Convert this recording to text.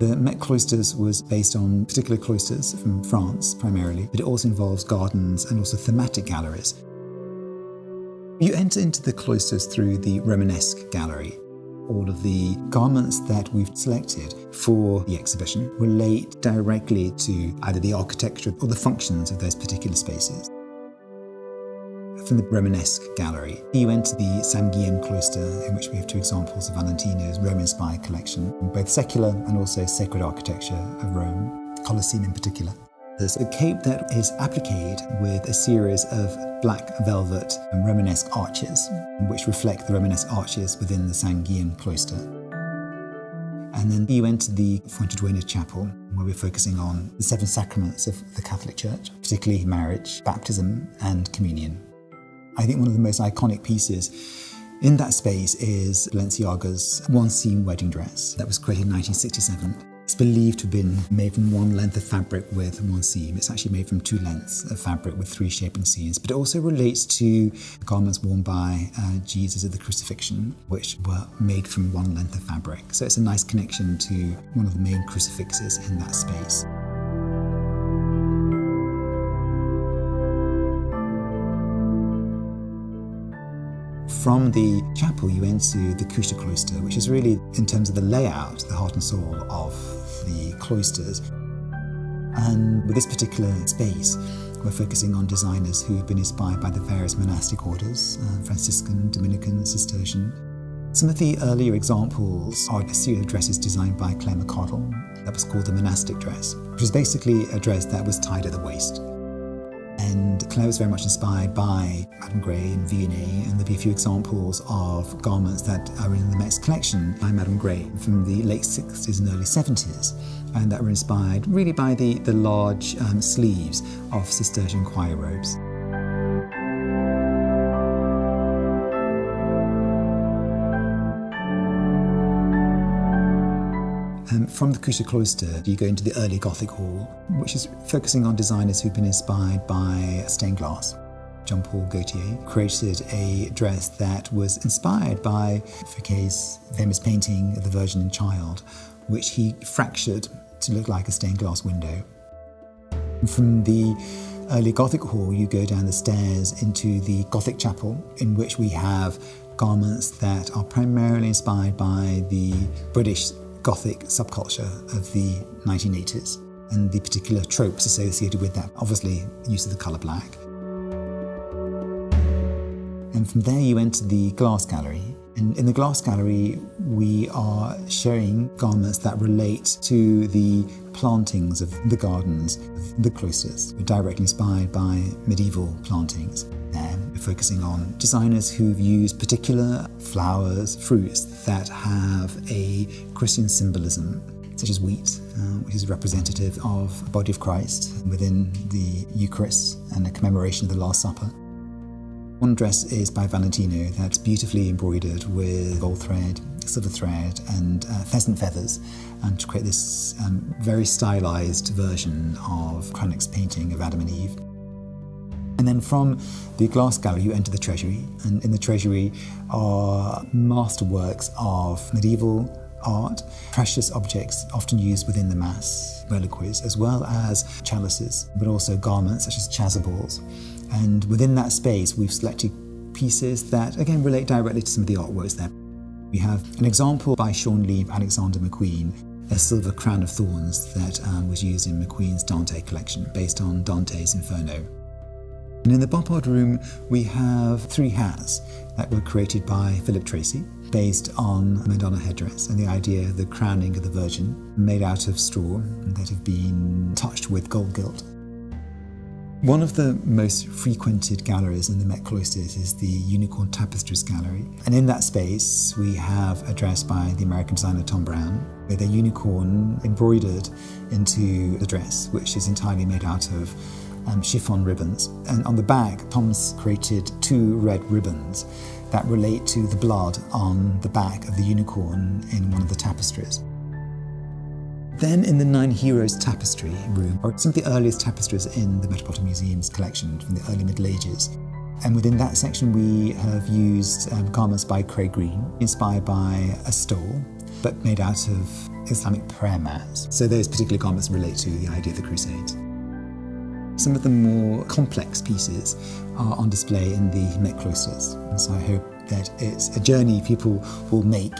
The Met Cloisters was based on particular cloisters from France primarily, but it also involves gardens and also thematic galleries. You enter into the cloisters through the Romanesque gallery. All of the garments that we've selected for the exhibition relate directly to either the architecture or the functions of those particular spaces. From the Romanesque gallery, you enter the San Guillaume cloister, in which we have two examples of Valentino's Roman-inspired collection, both secular and also sacred architecture of Rome, the Colosseum in particular. There's a cape that is appliqued with a series of black velvet and Romanesque arches, which reflect the Romanesque arches within the San Guillaume cloister. And then you enter the Fuente chapel, where we're focusing on the seven sacraments of the Catholic Church, particularly marriage, baptism, and communion. I think one of the most iconic pieces in that space is Balenciaga's one-seam wedding dress that was created in 1967. It's believed to have been made from one length of fabric with one seam. It's actually made from two lengths of fabric with three shaping seams. But it also relates to garments worn by Jesus at the crucifixion, which were made from one length of fabric. So it's a nice connection to one of the main crucifixes in that space. From the chapel, you enter the cloister, which is really, in terms of the layout, the heart and soul of the cloisters. And with this particular space, we're focusing on designers who've been inspired by the various monastic orders, Franciscan, Dominican, Cistercian. Some of the earlier examples are a series of dresses designed by Claire McCardle that was called the monastic dress, which is basically a dress that was tied at the waist. And Claire was very much inspired by Madame Grey and Vianney, and there'll be a few examples of garments that are in the Met's collection by Madame Grey from the late 60s and early 70s, and that were inspired really by the large sleeves of Cistercian choir robes. From the cloister, you go into the early Gothic hall, which is focusing on designers who've been inspired by stained glass. Jean-Paul Gaultier created a dress that was inspired by Fouquet's famous painting of the Virgin and Child, which he fractured to look like a stained glass window. From the early Gothic hall, you go down the stairs into the Gothic chapel, in which we have garments that are primarily inspired by the British Gothic subculture of the 1980s and the particular tropes associated with that. Obviously, use of the colour black. And from there you enter the glass gallery. And in the glass gallery, we are showing garments that relate to the plantings of the gardens of the cloisters. We're directly inspired by medieval plantings. There, we're focusing on designers who've used particular flowers, fruits that have a Christian symbolism, such as wheat, which is representative of the body of Christ within the Eucharist and a commemoration of the Last Supper. One dress is by Valentino that's beautifully embroidered with gold thread, silver thread and pheasant feathers, and to create this very stylized version of Cranach's painting of Adam and Eve. And then from the glass gallery, you enter the treasury, and in the treasury are masterworks of medieval art, precious objects often used within the Mass, reliquaries, as well as chalices, but also garments such as chasubles. And within that space, we've selected pieces that, again, relate directly to some of the artworks there. We have an example by Sean Lee, Alexander McQueen, a silver crown of thorns that was used in McQueen's Dante collection, based on Dante's Inferno. And in the Bompard room, we have three hats that were created by Philip Tracy, based on Madonna headdress and the idea of the crowning of the Virgin, made out of straw that have been touched with gold gilt. One of the most frequented galleries in the Met Cloisters is the Unicorn Tapestries Gallery. And in that space, we have a dress by the American designer Tom Brown, with a unicorn embroidered into the dress, which is entirely made out of chiffon ribbons. And on the back, Tom's created two red ribbons that relate to the blood on the back of the unicorn in one of the tapestries. Then in the Nine Heroes tapestry room are some of the earliest tapestries in the Metropolitan Museum's collection from the early Middle Ages. And within that section we have used garments by Craig Green, inspired by a stole but made out of Islamic prayer mats. So those particular garments relate to the idea of the Crusades. Some of the more complex pieces are on display in the Met cloisters. And so I hope that it's a journey people will make